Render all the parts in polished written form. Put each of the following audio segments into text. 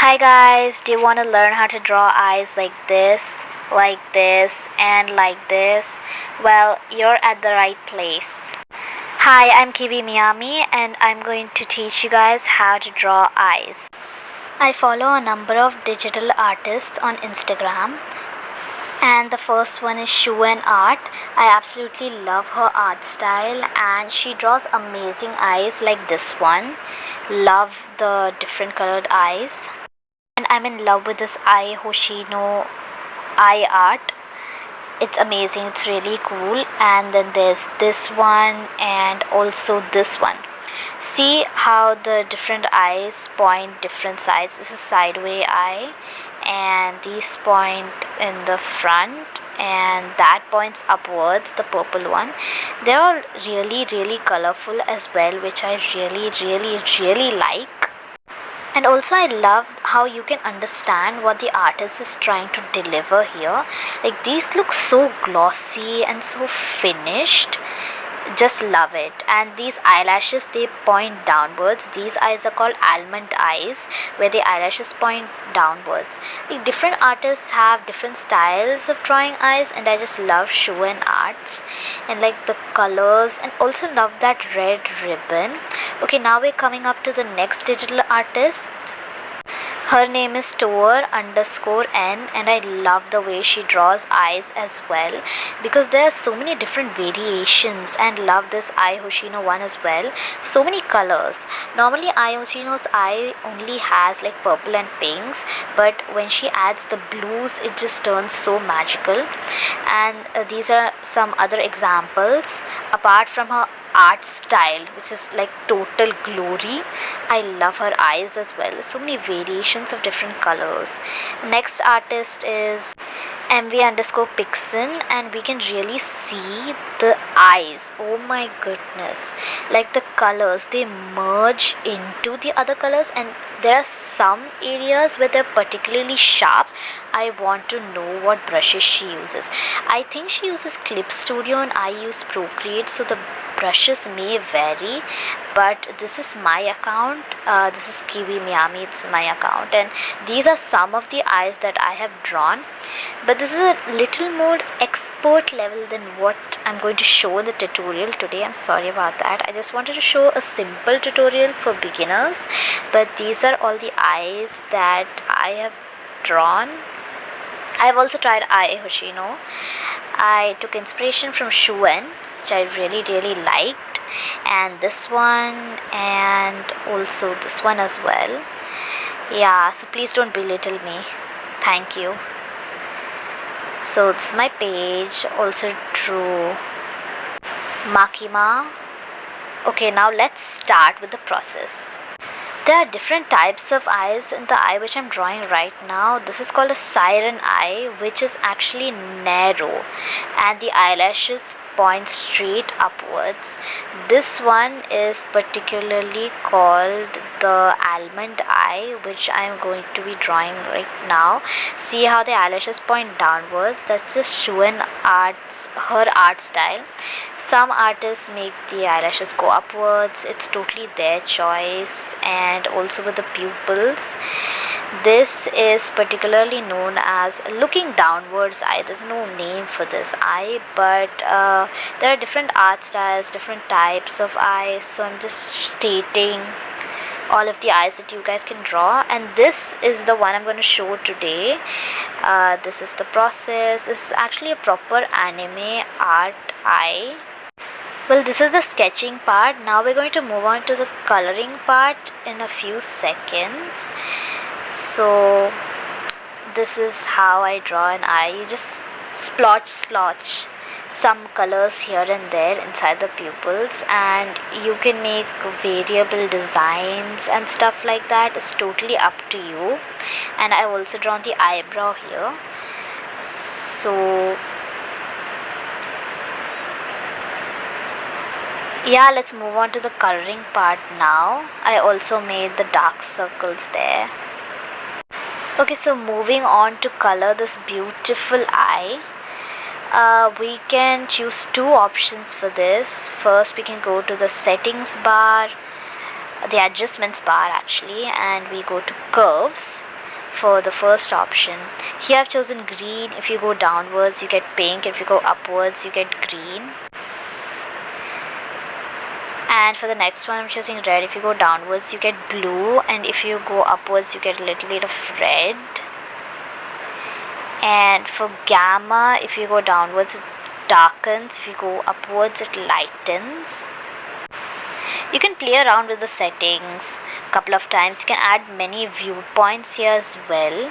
Hi guys, do you want to learn how to draw eyes like this, and like this? Well, you're at the right place. Hi, I'm Kibi Miyami and I'm going to teach you guys how to draw eyes. I follow a number of digital artists on Instagram, and the first one is Shuan Art. I absolutely love her art style and she draws amazing eyes like this one. Love the different colored eyes. And I'm in love with this eye Hoshino eye art. It's amazing, it's really cool. And then there's this one and also this one. See how the different eyes point different sides. This is sideway eye and these point in the front and that points upwards, the purple one. They're all really colorful as well, which I really like. And also I love how you can understand what the artist is trying to deliver here. Like these look so glossy and so finished. Just love it. And these eyelashes, they point downwards. These eyes are called almond eyes, where the eyelashes point downwards. Like different artists have different styles of drawing eyes, and I just love Shuan Arts and like the colors, and also love that red ribbon. Okay, now we're coming up to the next digital artist. Her name is Tour_N and I love the way she draws eyes as well, because there are so many different variations, and love this Ai Hoshino one as well. So many colors. Normally Ai Hoshino's eye only has like purple and pinks, but when she adds the blues it just turns so magical. And these are some other examples. Apart from her art style, which is like total glory, I love her eyes as well. So many variations of different colors. Next artist is MV_Pixin, and we can really see the eyes. Oh my goodness, like the colors, they merge into the other colors, and there are some areas where they're particularly sharp. I want to know what brushes she uses. I think she uses Clip Studio and I use Procreate, so the brushes may vary, but this is my account. This is Kiwi Miami, it's my account, and these are some of the eyes that I have drawn. But this is a little more expert level than what I'm going to show in the tutorial today. I'm sorry about that. I just wanted to show a simple tutorial for beginners, but these are all the eyes that I have drawn. I've also tried Ai Hoshino. I took inspiration from Shuan, which I really liked, and this one, and also this one as well. Yeah, so please don't belittle me. Thank you. So this is my page. Also drew Makima. Okay, now let's start with the process. There are different types of eyes in the eye which I'm drawing right now. This is called a siren eye, which is actually narrow and the eyelashes point straight upwards. This one is particularly called the almond eye, which I'm going to be drawing right now. See how the eyelashes point downwards? That's just Shuan Arts, her art style. Some artists make the eyelashes go upwards. It's totally their choice. And also with the pupils, this is particularly known as looking downwards eye. There's no name for this eye, but there are different art styles, different types of eyes, so I'm just stating all of the eyes that you guys can draw, and this is the one I'm going to show today. This is the process. This is actually a proper anime art eye. Well, this is the sketching part. Now we're going to move on to the coloring part in a few seconds. So this is how I draw an eye. You just splotch some colors here and there inside the pupils, and you can make variable designs and stuff like that. It's totally up to you. And I've also drawn the eyebrow here. So yeah, let's move on to the coloring part now. I also made the dark circles there. Okay, so moving on to color this beautiful eye. We can choose two options for this. First, we can go to the settings bar, the adjustments bar actually, and we go to curves. for the first option. Here I've chosen green. If you go downwards you get pink, if you go upwards you get green. And for the next one I'm choosing red. If you go downwards you get blue, and if you go upwards you get a little bit of red. And for gamma, if you go downwards it darkens, if you go upwards it lightens. You can play around with the settings a couple of times. You can add many viewpoints here as well.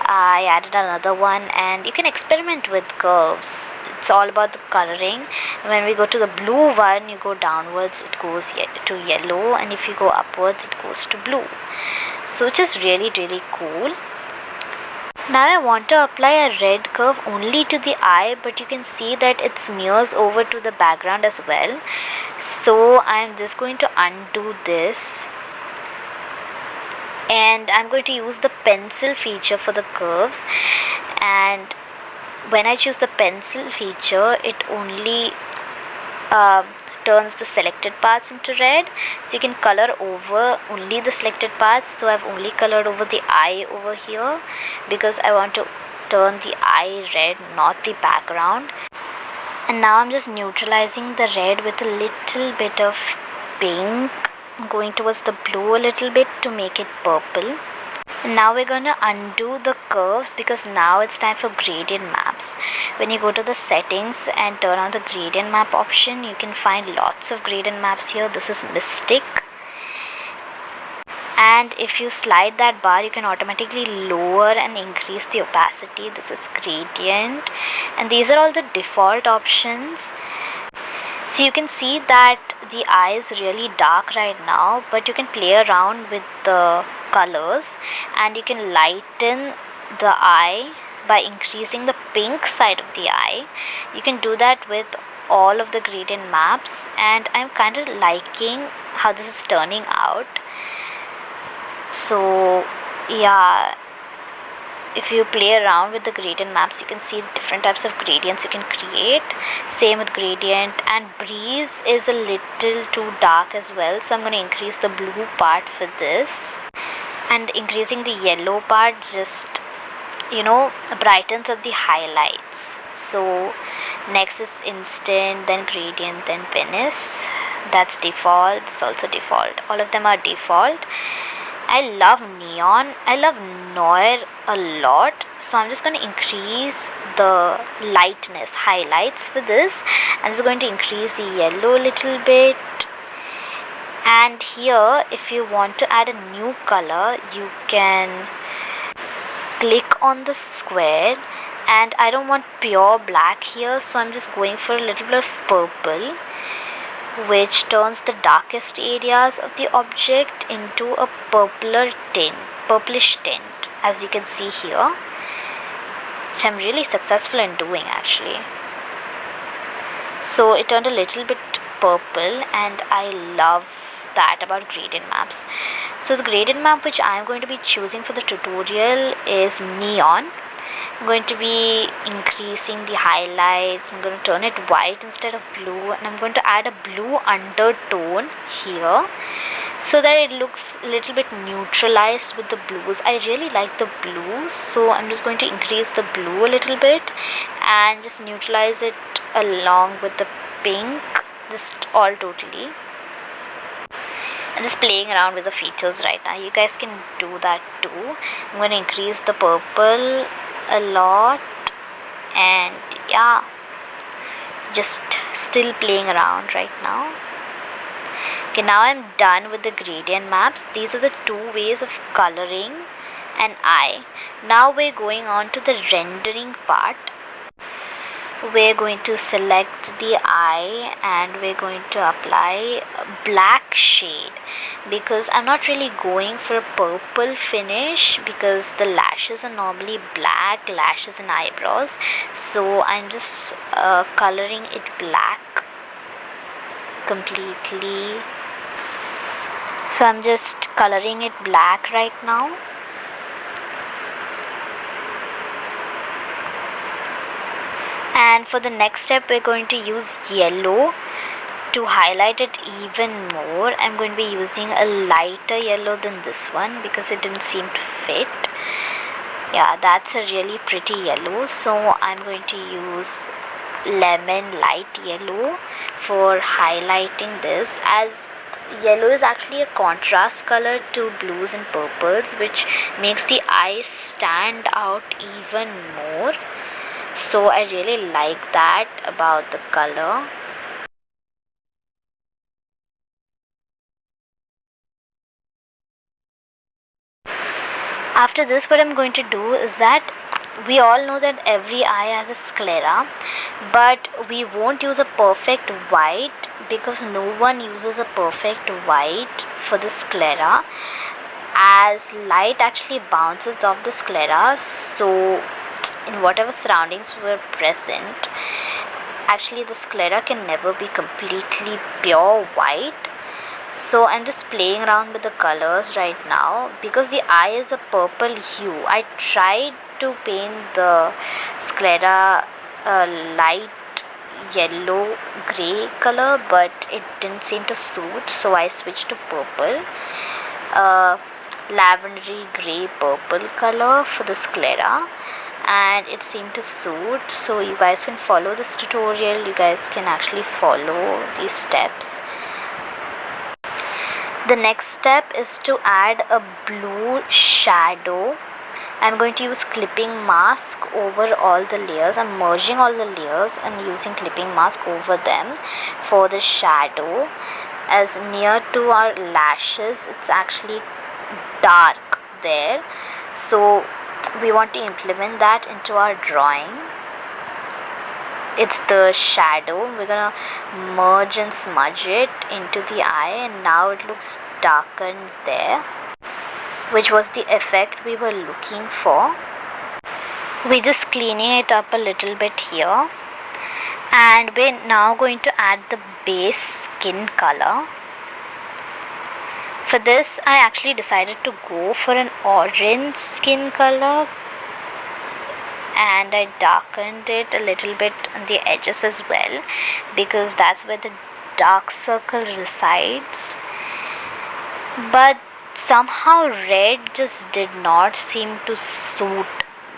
I added another one, and you can experiment with curves. It's all about the coloring. When we go to the blue one, you go downwards it goes to yellow, and if you go upwards it goes to blue. So which is really cool. Now I want to apply a red curve only to the eye, but you can see that it smears over to the background as well. So I'm just going to undo this, and I'm going to use the pencil feature for the curves. And when I choose the pencil feature, it only turns the selected parts into red, so you can color over only the selected parts. So I've only colored over the eye over here because I want to turn the eye red, not the background. And now I'm just neutralizing the red with a little bit of pink, going towards the blue a little bit to make it purple. And now we're going to undo the curves because now it's time for gradient maps. When you go to the settings and turn on the gradient map option, you can find lots of gradient maps here. This is Mystic. And if you slide that bar, you can automatically lower and increase the opacity. This is gradient, and these are all the default options. So you can see that the eye is really dark right now, but you can play around with the colors, and you can lighten the eye by increasing the pink side of the eye. You can do that with all of the gradient maps, and I'm kind of liking how this is turning out. So yeah, if you play around with the gradient maps, you can see different types of gradients you can create. Same with gradient. And breeze is a little too dark as well, so I'm going to increase the blue part for this, and increasing the yellow part just brightens up the highlights. So next is instant, then gradient, then Venice. That's default. It's also default. All of them are default. I love neon. I love noir a lot. So I'm just going to increase the lightness, highlights for this. I'm just going to increase the yellow a little bit. And here, if you want to add a new color, you can click on the square. And I don't want pure black here, so I'm just going for a little bit of purple, which turns the darkest areas of the object into a purplish tint, as you can see here, which I'm really successful in doing actually. So it turned a little bit purple, and I love that about gradient maps. So the gradient map which I'm going to be choosing for the tutorial is neon. I'm going to be increasing the highlights. I'm going to turn it white instead of blue, and I'm going to add a blue undertone here so that it looks a little bit neutralized with the blues. I really like the blues, so I'm just going to increase the blue a little bit and just neutralize it along with the pink, just all totally. I'm just playing around with the features right now. You guys can do that too. I'm going to increase the purple a lot, and yeah, just still playing around right now. Okay, now I'm done with the gradient maps. These are the two ways of coloring an eye. Now we're going on to the rendering part. We're going to select the eye, and we're going to apply a black shade because I'm not really going for a purple finish because the lashes are normally black, lashes and eyebrows. So I'm just coloring it black completely. So I'm just coloring it black right now. And for the next step, we're going to use yellow to highlight it even more. I'm going to be using a lighter yellow than this one because it didn't seem to fit. Yeah, that's a really pretty yellow, so I'm going to use lemon light yellow for highlighting this, as yellow is actually a contrast color to blues and purples, which makes the eyes stand out even more. So I really like that about the color. After this, what I'm going to do is that we all know that every eye has a sclera, but we won't use a perfect white because no one uses a perfect white for the sclera, as light actually bounces off the sclera. So in whatever surroundings were present, actually the sclera can never be completely pure white. So I'm just playing around with the colors right now because the eye is a purple hue. I tried to paint the sclera a light yellow gray color, but it didn't seem to suit, so I switched to purple, lavendery gray purple color for the sclera, and it seemed to suit. So you guys can follow this tutorial, you guys can actually follow these steps. The next step is to add a blue shadow. I'm going to use clipping mask over all the layers. I'm merging all the layers and using clipping mask over them for the shadow. As near to our lashes, it's actually dark there, so we want to implement that into our drawing. It's the shadow. We're gonna merge and smudge it into the eye, and now it looks darkened there, which was the effect we were looking for. We're just cleaning it up a little bit here, and we're now going to add the base skin color. For this, I actually decided to go for an orange skin color, and I darkened it a little bit on the edges as well because that's where the dark circle resides. But somehow red just did not seem to suit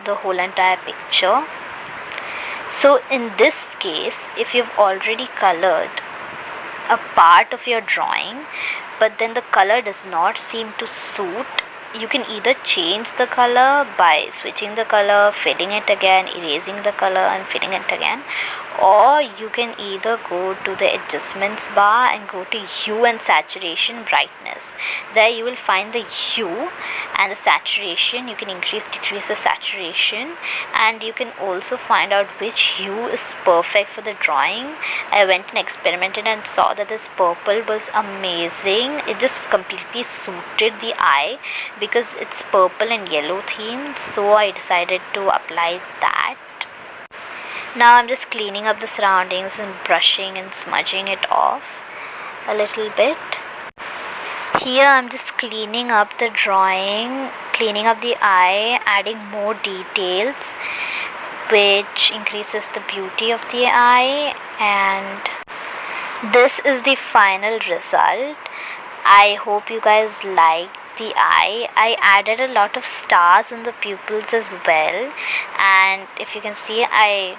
the whole entire picture. So in this case, if you've already colored a part of your drawing but then the color does not seem to suit, you can either change the color by switching the color, filling it again, erasing the color and filling it again, or you can either go to the adjustments bar and go to hue and saturation brightness. There you will find the hue and the saturation. You can increase, decrease the saturation, and you can also find out which hue is perfect for the drawing. I went and experimented and saw that this purple was amazing. It just completely suited the eye because it's purple and yellow themed, so I decided to apply that. Now I'm just cleaning up the surroundings and brushing and smudging it off a little bit. Here I'm just cleaning up the drawing, cleaning up the eye, adding more details which increases the beauty of the eye, and this is the final result. I hope you guys liked the eye. I added a lot of stars in the pupils as well, and if you can see, I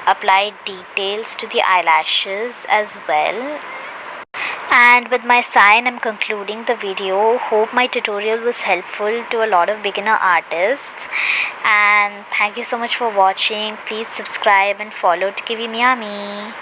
applied details to the eyelashes as well. And with my sign, I'm concluding the video. Hope my tutorial was helpful to a lot of beginner artists, and thank you so much for watching. Please subscribe and follow to Kiwi Miami.